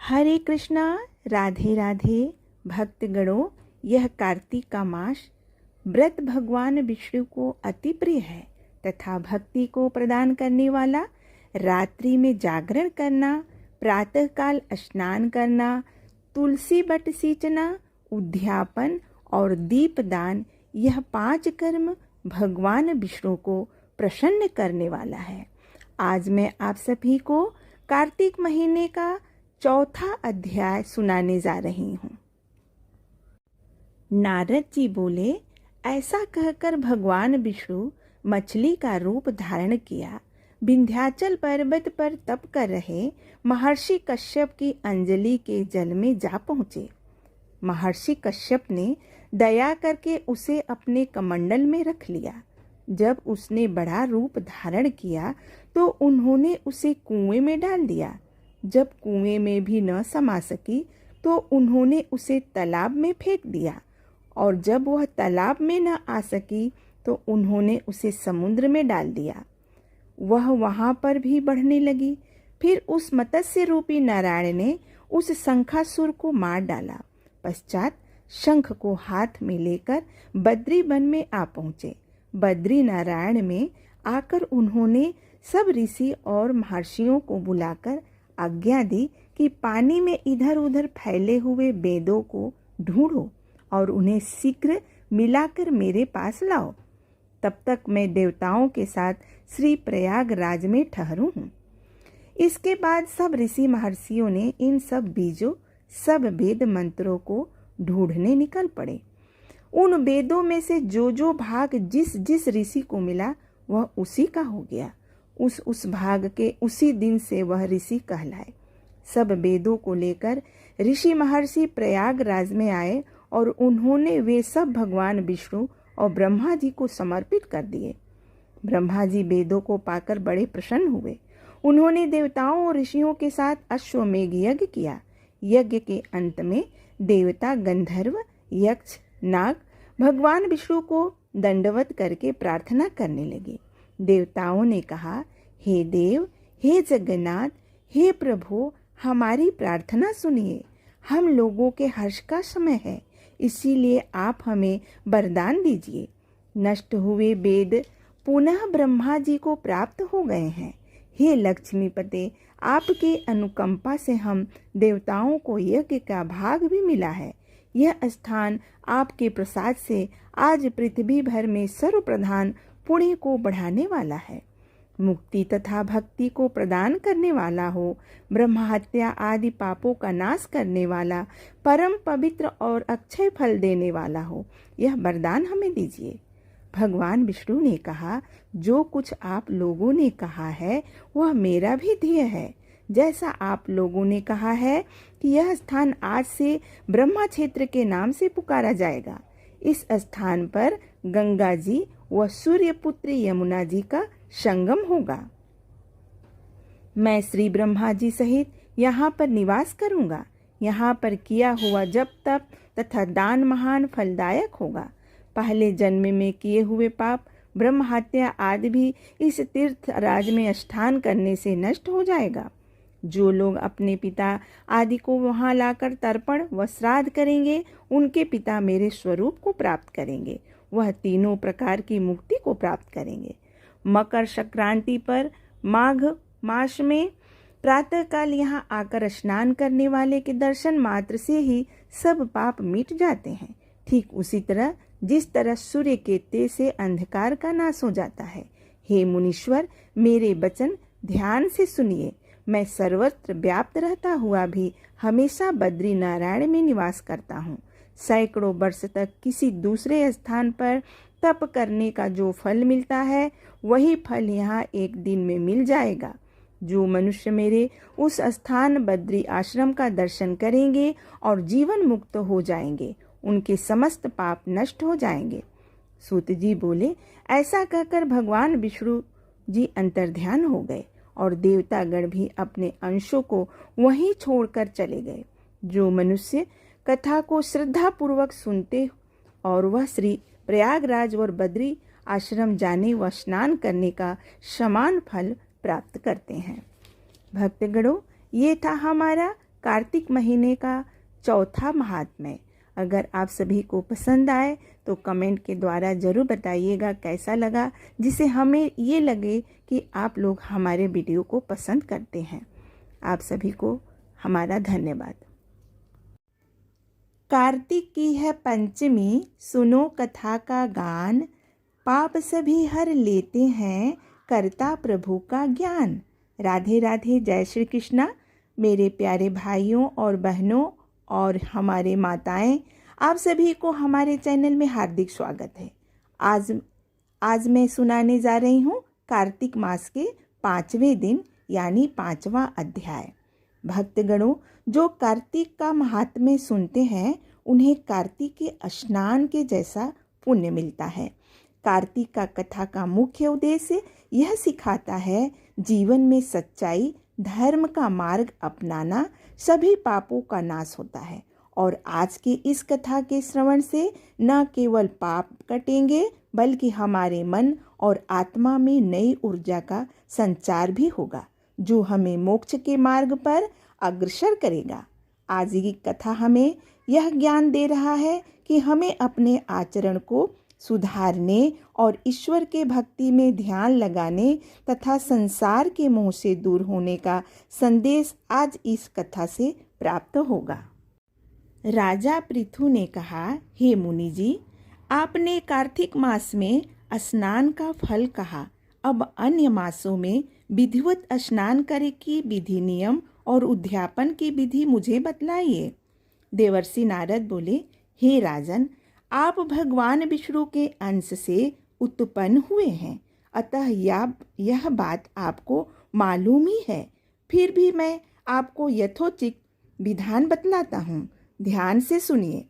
हरे कृष्णा, राधे राधे। भक्तगणों, यह कार्तिक का मास व्रत भगवान विष्णु को अति प्रिय है तथा भक्ति को प्रदान करने वाला। रात्रि में जागरण करना, प्रातःकाल स्नान करना, तुलसी बट सींचना, उद्यापन और दीपदान, यह 5 कर्म भगवान विष्णु को प्रसन्न करने वाला है। आज मैं आप सभी को कार्तिक महीने का चौथा अध्याय सुनाने जा रही हूँ। नारद जी बोले, ऐसा कहकर भगवान विष्णु मछली का रूप धारण किया विंध्याचल पर्वत पर तप कर रहे महर्षि कश्यप की अंजलि के जल में जा पहुँचे। महर्षि कश्यप ने दया करके उसे अपने कमंडल में रख लिया। जब उसने बड़ा रूप धारण किया तो उन्होंने उसे कुएं में डाल दिया। जब कुएं में भी न समा सकी तो उन्होंने उसे तालाब में फेंक दिया, और जब वह तालाब में न आ सकी तो उन्होंने उसे समुद्र में डाल दिया। वह वहाँ पर भी बढ़ने लगी। फिर उस मत्स्य रूपी नारायण ने उस शंखासुर को मार डाला। पश्चात शंख को हाथ में लेकर बद्री वन में आ पहुँचे। बद्री नारायण में आकर उन्होंने सब ऋषि और महर्षियों को बुलाकर आज्ञा दी कि पानी में इधर उधर फैले हुए वेदों को ढूंढो और उन्हें शीघ्र मिलाकर मेरे पास लाओ। तब तक मैं देवताओं के साथ श्री प्रयागराज में ठहरूं हूँ। इसके बाद सब ऋषि महर्षियों ने इन सब बीजों, सब वेद मंत्रों को ढूंढने निकल पड़े। उन वेदों में से जो भाग जिस जिस ऋषि को मिला वह उसी का हो गया। उस भाग के उसी दिन से वह ऋषि कहलाए। सब वेदों को लेकर ऋषि महर्षि प्रयागराज में आए और उन्होंने वे सब भगवान विष्णु और ब्रह्मा जी को समर्पित कर दिए। ब्रह्मा जी वेदों को पाकर बड़े प्रसन्न हुए। उन्होंने देवताओं और ऋषियों के साथ अश्वमेघ यज्ञ किया। यज्ञ के अंत में देवता, गंधर्व, यक्ष, नाग भगवान विष्णु को दंडवत करके प्रार्थना करने लगे। देवताओं ने कहा, हे देव, हे जगन्नाथ, हे प्रभु, हमारी प्रार्थना सुनिए। हम लोगों के हर्ष का समय है, इसीलिए आप हमें वरदान दीजिए। नष्ट हुए वेद पुनः ब्रह्मा जी को प्राप्त हो गए हैं। हे लक्ष्मीपते, आपके अनुकंपा से हम देवताओं को यज्ञ का भाग भी मिला है। यह स्थान आपके प्रसाद से आज पृथ्वी भर में सर्वप्रधान पुण्य को बढ़ाने वाला है, मुक्ति तथा भक्ति को प्रदान करने वाला हो, ब्रह्महत्या आदि पापों का नाश करने वाला, परम पवित्र और अक्षय फल देने वाला हो। यह वरदान हमें दीजिए। भगवान विष्णु ने कहा, जो कुछ आप लोगों ने कहा है वह मेरा भी ध्येय है। जैसा आप लोगों ने कहा है कि यह स्थान आज से ब्रह्मा क्षेत्र के नाम से पुकारा जाएगा। इस स्थान पर गंगा जी व सूर्यपुत्री यमुना जी का संगम होगा। मैं श्री ब्रह्मा जी सहित यहाँ पर निवास करूँगा। यहाँ पर किया हुआ जप तप तथा दान महान फलदायक होगा। पहले जन्म में किए हुए पाप, ब्रह्म हत्या आदि भी इस तीर्थ राज में स्नान करने से नष्ट हो जाएगा। जो लोग अपने पिता आदि को वहाँ लाकर तर्पण व श्राद्ध करेंगे, उनके पिता मेरे स्वरूप को प्राप्त करेंगे। वह तीनों प्रकार की मुक्ति को प्राप्त करेंगे। मकर संक्रांति पर माघ मास में प्रातःकाल यहाँ आकर स्नान करने वाले के दर्शन मात्र से ही सब पाप मिट जाते हैं। ठीक उसी तरह जिस तरह सूर्य के तेज से अंधकार का नाश हो जाता है। हे मुनीश्वर, मेरे वचन ध्यान से सुनिए। मैं सर्वत्र व्याप्त रहता हुआ भी हमेशा बद्री नारायण में निवास करता हूँ। सैकड़ों वर्ष तक किसी दूसरे स्थान पर तप करने का जो फल मिलता है वही फल यहाँ एक दिन में मिल जाएगा। जो मनुष्य मेरे उस स्थान बद्री आश्रम का दर्शन करेंगे और जीवन मुक्त हो जाएंगे, उनके समस्त पाप नष्ट हो जाएंगे। सूत जी बोले, ऐसा कहकर भगवान विष्णु जी अंतर्ध्यान हो गए और देवतागण भी अपने अंशों को वहीं छोड़कर चले गए। जो मनुष्य कथा को श्रद्धा पूर्वक सुनते और वह श्री प्रयागराज और बद्री आश्रम जाने व स्नान करने का समान फल प्राप्त करते हैं। भक्तगणों, ये था हमारा कार्तिक महीने का चौथा महात्म्य। अगर आप सभी को पसंद आए तो कमेंट के द्वारा ज़रूर बताइएगा कैसा लगा, जिससे हमें ये लगे कि आप लोग हमारे वीडियो को पसंद करते हैं। आप सभी को हमारा धन्यवाद। कार्तिक की है पंचमी, सुनो कथा का गान, पाप सभी हर लेते हैं, करता प्रभु का ज्ञान। राधे राधे, जय श्री कृष्णा। मेरे प्यारे भाइयों और बहनों और हमारे माताएं, आप सभी को हमारे चैनल में हार्दिक स्वागत है। आज मैं सुनाने जा रही हूँ कार्तिक मास के 5वें दिन यानी 5वां अध्याय। भक्तगणों, जो कार्तिक का महात्म्य सुनते हैं उन्हें कार्तिक के स्नान के जैसा पुण्य मिलता है। कार्तिक का कथा का मुख्य उद्देश्य यह सिखाता है जीवन में सच्चाई, धर्म का मार्ग अपनाना, सभी पापों का नाश होता है। और आज की इस कथा के श्रवण से न केवल पाप कटेंगे बल्कि हमारे मन और आत्मा में नई ऊर्जा का संचार भी होगा, जो हमें मोक्ष के मार्ग पर अग्रसर करेगा। आज की कथा हमें यह ज्ञान दे रहा है कि हमें अपने आचरण को सुधारने और ईश्वर के भक्ति में ध्यान लगाने तथा संसार के मोह से दूर होने का संदेश आज इस कथा से प्राप्त होगा। राजा पृथु ने कहा, हे मुनि जी, आपने कार्तिक मास में स्नान का फल कहा, अब अन्य मासों में विधिवत स्नान करे की विधि नियम और उद्यापन की विधि मुझे बतलाइए। देवर्षि नारद बोले, हे राजन, आप भगवान विष्णु के अंश से उत्पन्न हुए हैं, अतः यह बात आपको मालूम ही है। फिर भी मैं आपको यथोचित विधान बतलाता हूँ, ध्यान से सुनिए।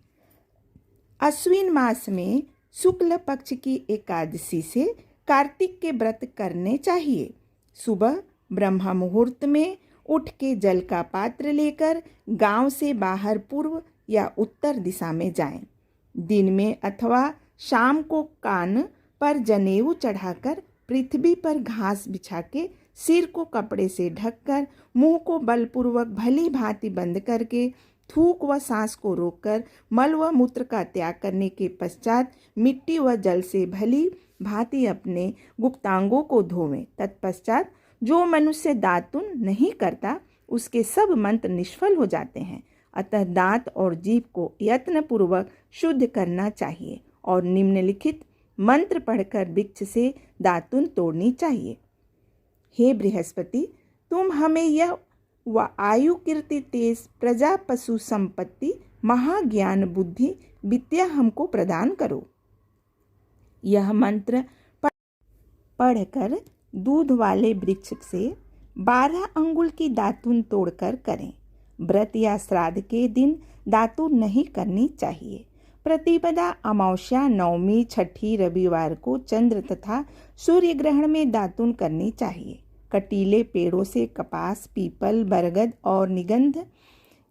अश्विन मास में शुक्ल पक्ष की एकादशी से कार्तिक के व्रत करने चाहिए। सुबह ब्रह्म मुहूर्त में उठ के जल का पात्र लेकर गांव से बाहर पूर्व या उत्तर दिशा में जाएं। दिन में अथवा शाम को कान पर जनेऊ चढ़ाकर पृथ्वी पर घास बिछा के सिर को कपड़े से ढककर मुंह को बलपूर्वक भली भांति बंद करके थूक व सांस को रोककर मल व मूत्र का त्याग करने के पश्चात मिट्टी व जल से भली भांति अपने गुप्तांगों को धोवें। तत्पश्चात जो मनुष्य दातुन नहीं करता उसके सब मंत्र निष्फल हो जाते हैं। अतः दांत और जीभ को यत्नपूर्वक शुद्ध करना चाहिए और निम्नलिखित मंत्र पढ़कर वृक्ष से दातुन तोड़नी चाहिए। हे बृहस्पति, तुम हमें यह व आयु कीर्ति तेज प्रजा पशु संपत्ति महाज्ञान बुद्धि विद्या हमको प्रदान करो। यह मंत्र पढ़कर दूध वाले वृक्ष से 12 अंगुल की दातुन तोड़कर करें। व्रत या श्राद्ध के दिन दातुन नहीं करनी चाहिए। प्रतिपदा, अमावस्या, नवमी, छठी, रविवार को चंद्र तथा सूर्य ग्रहण में दातुन करनी चाहिए। कटीले पेड़ों से कपास, पीपल, बरगद और निगंध,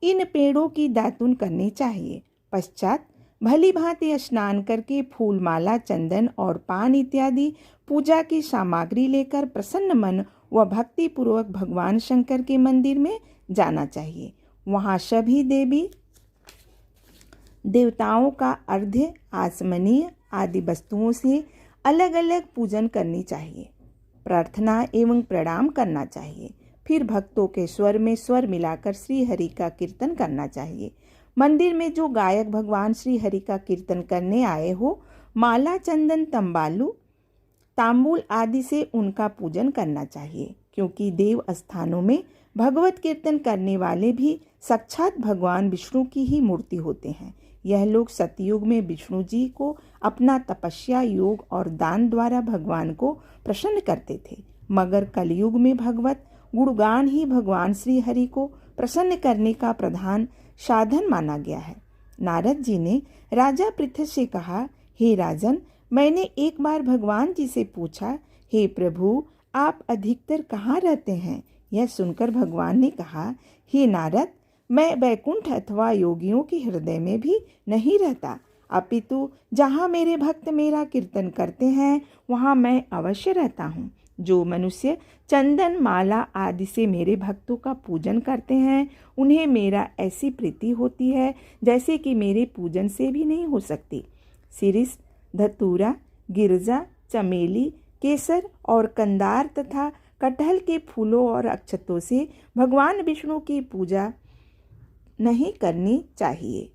इन पेड़ों की दातुन करनी चाहिए। पश्चात भली भांति स्नान करके फूल माला, चंदन और पान इत्यादि पूजा की सामग्री लेकर प्रसन्न मन व भक्ति पूर्वक भगवान शंकर के मंदिर में जाना चाहिए। वहाँ सभी देवी देवताओं का अर्घ्य, आचमनीय आदि वस्तुओं से अलग अलग पूजन करनी चाहिए। प्रार्थना एवं प्रणाम करना चाहिए। फिर भक्तों के स्वर में स्वर मिलाकर श्री हरि का कीर्तन करना चाहिए। मंदिर में जो गायक भगवान श्री हरि का कीर्तन करने आए हो, माला, चंदन, तांबूल आदि से उनका पूजन करना चाहिए, क्योंकि देव स्थानों में भगवत कीर्तन करने वाले भी साक्षात भगवान विष्णु की ही मूर्ति होते हैं। यह लोग सतयुग में विष्णु जी को अपना तपस्या, योग और दान द्वारा भगवान को प्रसन्न करते थे, मगर कलयुग में भगवत गुणगान ही भगवान श्री हरि को प्रसन्न करने का प्रधान साधन माना गया है। नारद जी ने राजा पृथु से कहा, हे राजन, मैंने एक बार भगवान जी से पूछा, हे प्रभु, आप अधिकतर कहाँ रहते हैं? यह सुनकर भगवान ने कहा, हे नारद, मैं वैकुंठ अथवा योगियों के हृदय में भी नहीं रहता, अपितु जहाँ मेरे भक्त मेरा कीर्तन करते हैं वहाँ मैं अवश्य रहता हूँ। जो मनुष्य चंदन माला आदि से मेरे भक्तों का पूजन करते हैं उन्हें मेरा ऐसी प्रीति होती है जैसे कि मेरे पूजन से भी नहीं हो सकती। सिरिस, धतूरा, गिरजा, चमेली, केसर और कंदार तथा कटहल के फूलों और अक्षतों से भगवान विष्णु की पूजा नहीं करनी चाहिए।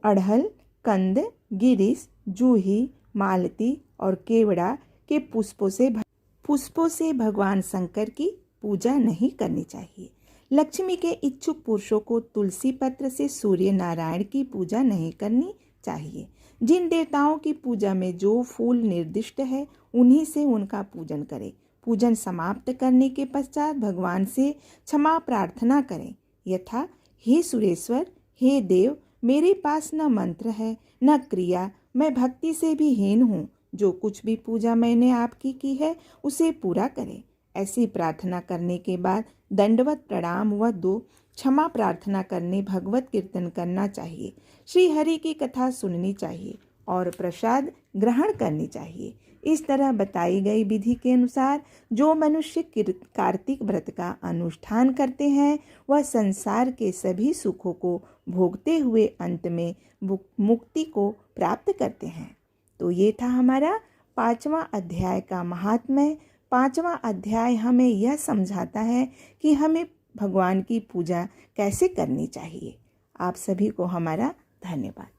अड़हल, कंद, गिरीश, जूही, मालती और केवड़ा के पुष्पों से भगवान शंकर की पूजा नहीं करनी चाहिए। लक्ष्मी के इच्छुक पुरुषों को तुलसी पत्र से सूर्य नारायण की पूजा नहीं करनी चाहिए। जिन देवताओं की पूजा में जो फूल निर्दिष्ट है उन्हीं से उनका पूजन करें। पूजन समाप्त करने के पश्चात भगवान से क्षमा प्रार्थना करें, यथा हे सुरेश्वर, हे देव, मेरे पास न मंत्र है न क्रिया, मैं भक्ति से भी हीन हूँ। जो कुछ भी पूजा मैंने आपकी की है उसे पूरा करें। ऐसी प्रार्थना करने के बाद दंडवत प्रणाम व 2 क्षमा प्रार्थना करने भगवत कीर्तन करना चाहिए। श्री हरि की कथा सुननी चाहिए और प्रसाद ग्रहण करनी चाहिए। इस तरह बताई गई विधि के अनुसार जो मनुष्य कार्तिक व्रत का अनुष्ठान करते हैं वह संसार के सभी सुखों को भोगते हुए अंत में मुक्ति को प्राप्त करते हैं। तो ये था हमारा 5वां अध्याय का महात्म्य। 5वां अध्याय हमें यह समझाता है कि हमें भगवान की पूजा कैसे करनी चाहिए। आप सभी को हमारा धन्यवाद।